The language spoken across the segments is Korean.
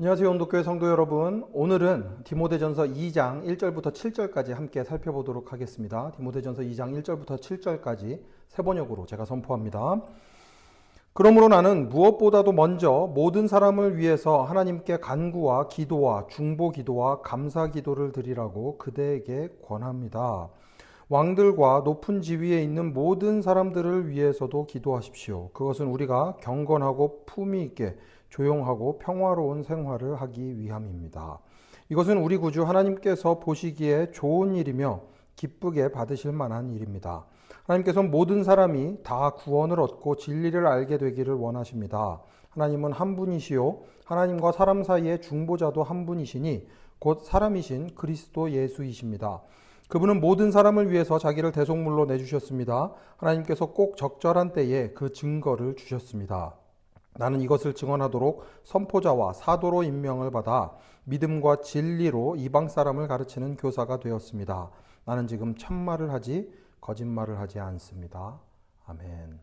안녕하세요. 온도교회 성도 여러분. 오늘은 디모데전서 2장 1절부터 7절까지 함께 살펴보도록 하겠습니다. 디모데전서 2장 1절부터 7절까지 세 번역으로 제가 선포합니다. 그러므로 나는 무엇보다도 먼저 모든 사람을 위해서 하나님께 간구와 기도와 중보 기도와 감사 기도를 드리라고 그대에게 권합니다. 왕들과 높은 지위에 있는 모든 사람들을 위해서도 기도하십시오. 그것은 우리가 경건하고 품위 있게 조용하고 평화로운 생활을 하기 위함입니다. 이것은 우리 구주 하나님께서 보시기에 좋은 일이며 기쁘게 받으실 만한 일입니다. 하나님께서는 모든 사람이 다 구원을 얻고 진리를 알게 되기를 원하십니다. 하나님은 한 분이시요 하나님과 사람 사이의 중보자도 한 분이시니 곧 사람이신 그리스도 예수이십니다. 그분은 모든 사람을 위해서 자기를 대속물로 내주셨습니다. 하나님께서 꼭 적절한 때에 그 증거를 주셨습니다. 나는 이것을 증언하도록 선포자와 사도로 임명을 받아 믿음과 진리로 이방 사람을 가르치는 교사가 되었습니다. 나는 지금 참말을 하지 거짓말을 하지 않습니다. 아멘.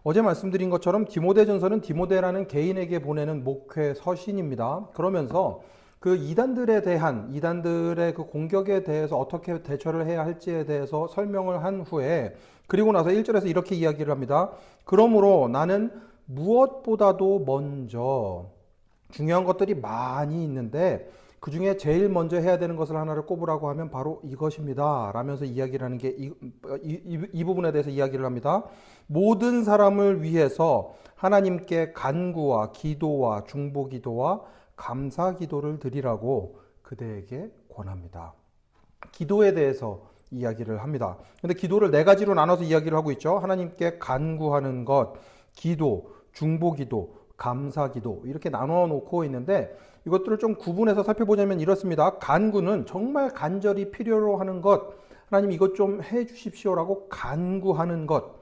어제 말씀드린 것처럼 디모데전서는 디모데라는 개인에게 보내는 목회 서신입니다. 그러면서 그 이단들의 그 공격에 대해서 어떻게 대처를 해야 할지에 대해서 설명을 한 후에 그리고 나서 1절에서 이렇게 이야기를 합니다. 그러므로 나는 무엇보다도 먼저 중요한 것들이 많이 있는데 그 중에 제일 먼저 해야 되는 것을 하나를 꼽으라고 하면 바로 이것입니다. 라면서 이야기를 하는 게 이 부분에 대해서 이야기를 합니다. 모든 사람을 위해서 하나님께 간구와 기도와 중보 기도와 감사 기도를 드리라고 그대에게 권합니다. 기도에 대해서 이야기를 합니다. 근데 기도를 네 가지로 나눠서 이야기를 하고 있죠. 하나님께 간구하는 것, 기도, 중보 기도, 감사 기도 이렇게 나눠 놓고 있는데 이것들을 좀 구분해서 살펴보자면 이렇습니다. 간구는 정말 간절히 필요로 하는 것, 하나님 이것 좀 해 주십시오라고 간구하는 것,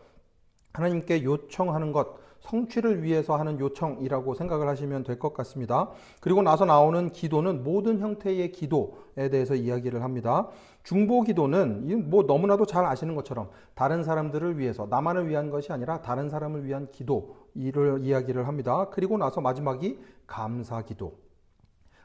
하나님께 요청하는 것, 성취를 위해서 하는 요청이라고 생각을 하시면 될 것 같습니다. 그리고 나서 나오는 기도는 모든 형태의 기도에 대해서 이야기를 합니다. 중보 기도는 뭐 너무나도 잘 아시는 것처럼 다른 사람들을 위해서 나만을 위한 것이 아니라 다른 사람을 위한 기도를 이야기를 합니다. 그리고 나서 마지막이 감사 기도.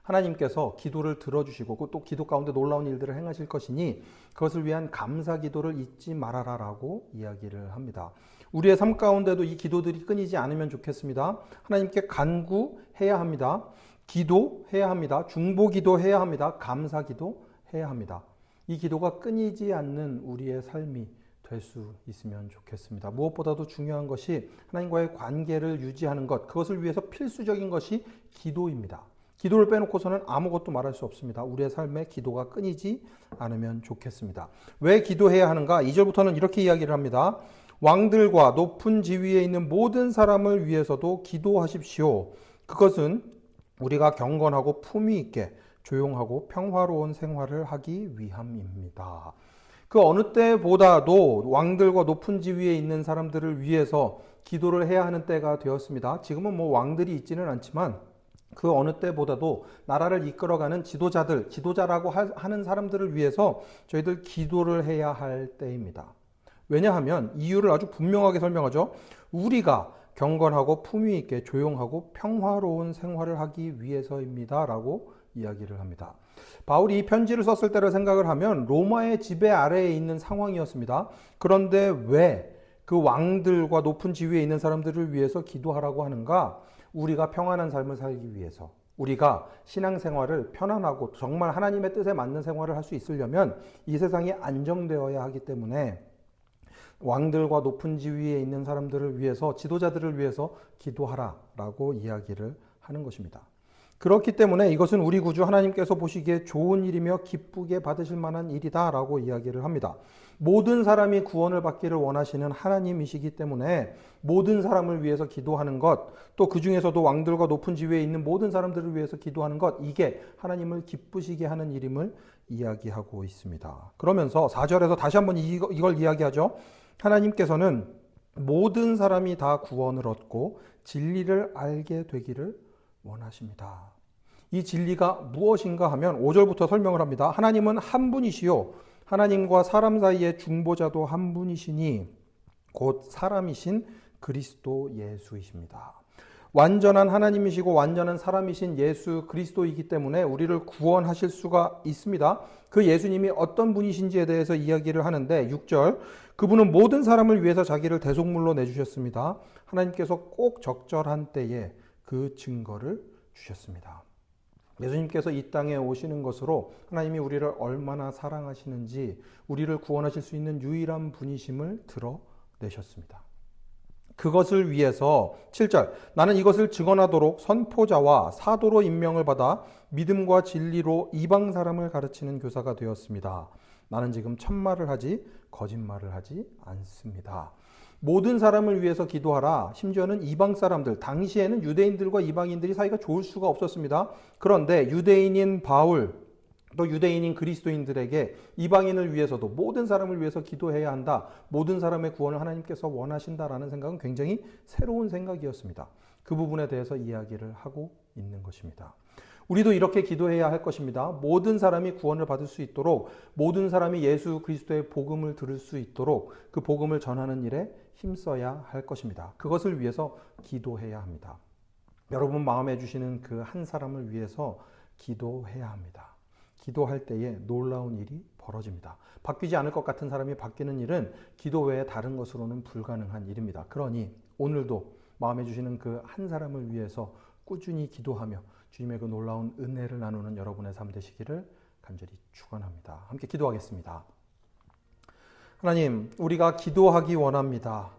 하나님께서 기도를 들어주시고 또 기도 가운데 놀라운 일들을 행하실 것이니 그것을 위한 감사 기도를 잊지 말아라라고 이야기를 합니다. 우리의 삶 가운데도 이 기도들이 끊이지 않으면 좋겠습니다. 하나님께 간구해야 합니다. 기도해야 합니다. 중보 기도해야 합니다. 감사 기도해야 합니다. 이 기도가 끊이지 않는 우리의 삶이 될 수 있으면 좋겠습니다. 무엇보다도 중요한 것이 하나님과의 관계를 유지하는 것, 그것을 위해서 필수적인 것이 기도입니다. 기도를 빼놓고서는 아무것도 말할 수 없습니다. 우리의 삶에 기도가 끊이지 않으면 좋겠습니다. 왜 기도해야 하는가? 2절부터는 이렇게 이야기를 합니다. 왕들과 높은 지위에 있는 모든 사람을 위해서도 기도하십시오. 그것은 우리가 경건하고 품위 있게 조용하고 평화로운 생활을 하기 위함입니다. 그 어느 때보다도 왕들과 높은 지위에 있는 사람들을 위해서 기도를 해야 하는 때가 되었습니다. 지금은 뭐 왕들이 있지는 않지만 그 어느 때보다도 나라를 이끌어가는 지도자라고 하는 사람들을 위해서 저희들 기도를 해야 할 때입니다. 왜냐하면 이유를 아주 분명하게 설명하죠. 우리가 경건하고 품위 있게 조용하고 평화로운 생활을 하기 위해서입니다. 라고 이야기를 합니다. 바울이 이 편지를 썼을 때를 생각을 하면 로마의 지배 아래에 있는 상황이었습니다. 그런데 왜 그 왕들과 높은 지위에 있는 사람들을 위해서 기도하라고 하는가? 우리가 평안한 삶을 살기 위해서, 우리가 신앙생활을 편안하고 정말 하나님의 뜻에 맞는 생활을 할 수 있으려면 이 세상이 안정되어야 하기 때문에 왕들과 높은 지위에 있는 사람들을 위해서, 지도자들을 위해서 기도하라라고 이야기를 하는 것입니다. 그렇기 때문에 이것은 우리 구주 하나님께서 보시기에 좋은 일이며 기쁘게 받으실 만한 일이다라고 이야기를 합니다. 모든 사람이 구원을 받기를 원하시는 하나님이시기 때문에 모든 사람을 위해서 기도하는 것, 또 그 중에서도 왕들과 높은 지위에 있는 모든 사람들을 위해서 기도하는 것, 이게 하나님을 기쁘시게 하는 일임을 이야기하고 있습니다. 그러면서 4절에서 다시 한번 이걸 이야기하죠. 하나님께서는 모든 사람이 다 구원을 얻고 진리를 알게 되기를 원하십니다. 이 진리가 무엇인가 하면 5절부터 설명을 합니다. 하나님은 한 분이시요 하나님과 사람 사이의 중보자도 한 분이시니 곧 사람이신 그리스도 예수이십니다. 완전한 하나님이시고 완전한 사람이신 예수 그리스도이기 때문에 우리를 구원하실 수가 있습니다. 그 예수님이 어떤 분이신지에 대해서 이야기를 하는데 6절, 그분은 모든 사람을 위해서 자기를 대속물로 내주셨습니다. 하나님께서 꼭 적절한 때에 그 증거를 주셨습니다. 예수님께서 이 땅에 오시는 것으로 하나님이 우리를 얼마나 사랑하시는지, 우리를 구원하실 수 있는 유일한 분이심을 드러내셨습니다. 그것을 위해서 7절, 나는 이것을 증언하도록 선포자와 사도로 임명을 받아 믿음과 진리로 이방 사람을 가르치는 교사가 되었습니다. 나는 지금 참말을 하지 거짓말을 하지 않습니다. 모든 사람을 위해서 기도하라. 심지어는 이방 사람들, 당시에는 유대인들과 이방인들이 사이가 좋을 수가 없었습니다. 그런데 유대인인 바울, 또 유대인인 그리스도인들에게 이방인을 위해서도 모든 사람을 위해서 기도해야 한다. 모든 사람의 구원을 하나님께서 원하신다라는 생각은 굉장히 새로운 생각이었습니다. 그 부분에 대해서 이야기를 하고 있는 것입니다. 우리도 이렇게 기도해야 할 것입니다. 모든 사람이 구원을 받을 수 있도록, 모든 사람이 예수 그리스도의 복음을 들을 수 있도록 그 복음을 전하는 일에 힘써야 할 것입니다. 그것을 위해서 기도해야 합니다. 여러분 마음에 주시는 그 한 사람을 위해서 기도해야 합니다. 기도할 때에 놀라운 일이 벌어집니다. 바뀌지 않을 것 같은 사람이 바뀌는 일은 기도 외에 다른 것으로는 불가능한 일입니다. 그러니 오늘도 마음에 주시는 그 한 사람을 위해서 꾸준히 기도하며 주님의 그 놀라운 은혜를 나누는 여러분의 삶 되시기를 간절히 축원합니다. 함께 기도하겠습니다. 하나님, 우리가 기도하기 원합니다.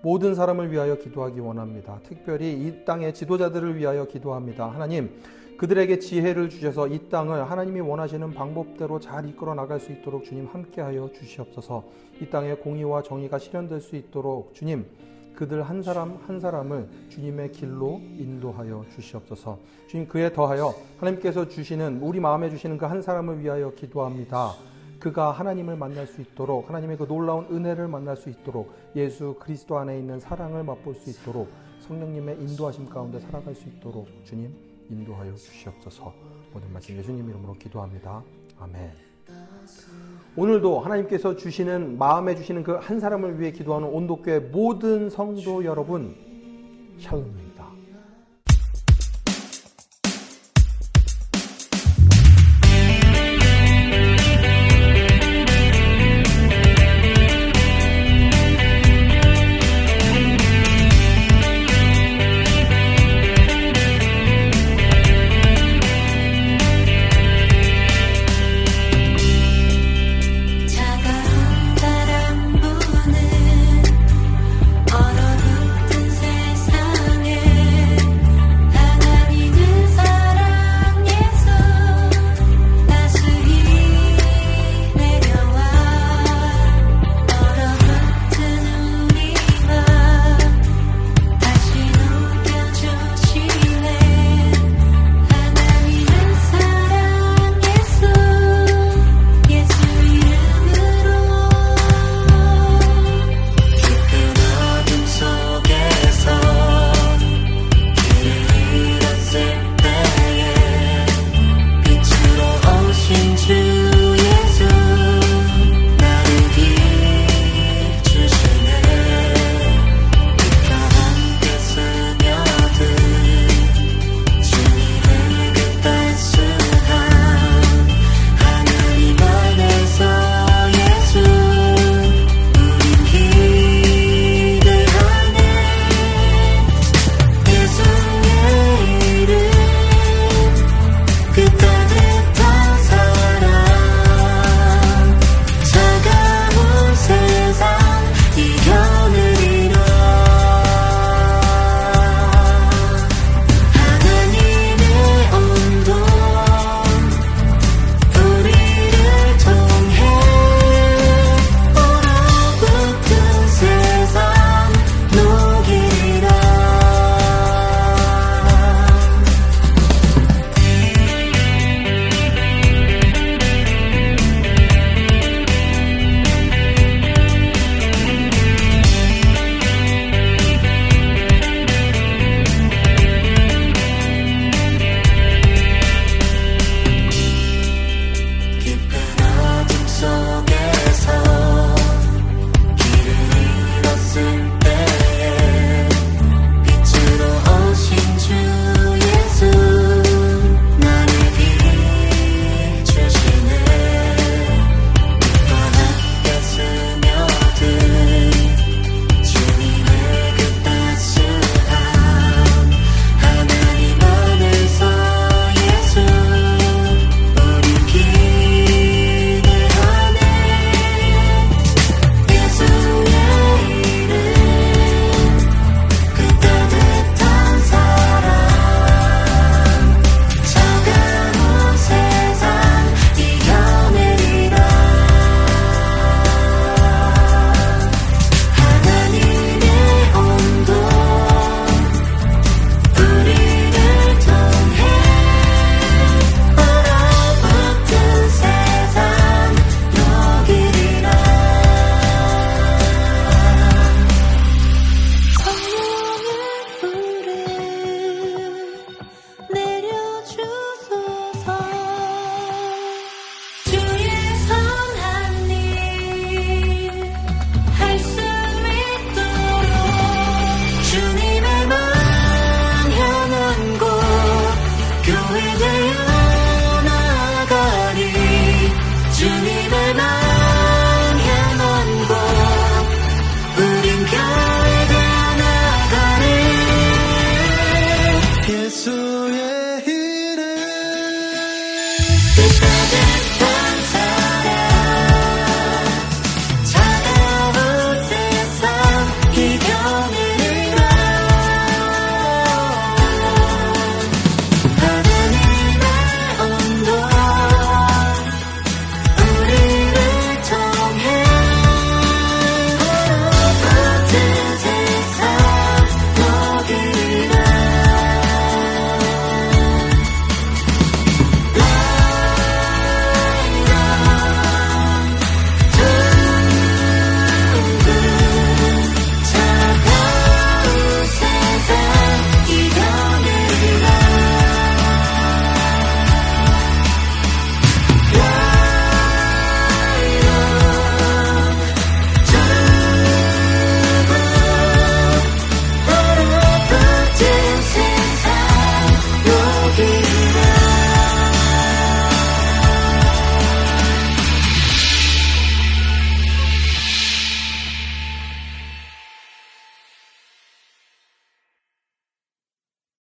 모든 사람을 위하여 기도하기 원합니다. 특별히 이 땅의 지도자들을 위하여 기도합니다. 하나님, 그들에게 지혜를 주셔서 이 땅을 하나님이 원하시는 방법대로 잘 이끌어 나갈 수 있도록 주님 함께하여 주시옵소서. 이 땅의 공의와 정의가 실현될 수 있도록 주님, 그들 한 사람 한 사람을 주님의 길로 인도하여 주시옵소서. 주님, 그에 더하여 하나님께서 주시는, 우리 마음에 주시는 그 한 사람을 위하여 기도합니다. 그가 하나님을 만날 수 있도록, 하나님의 그 놀라운 은혜를 만날 수 있도록, 예수 그리스도 안에 있는 사랑을 맛볼 수 있도록, 성령님의 인도하심 가운데 살아갈 수 있도록 주님 인도하여 주시옵소서. 모든 말씀 예수님 이름으로 기도합니다. 아멘. 오늘도 하나님께서 주시는, 마음에 주시는 그 한 사람을 위해 기도하는 온도교회 모든 성도 여러분, 샬롬입니다.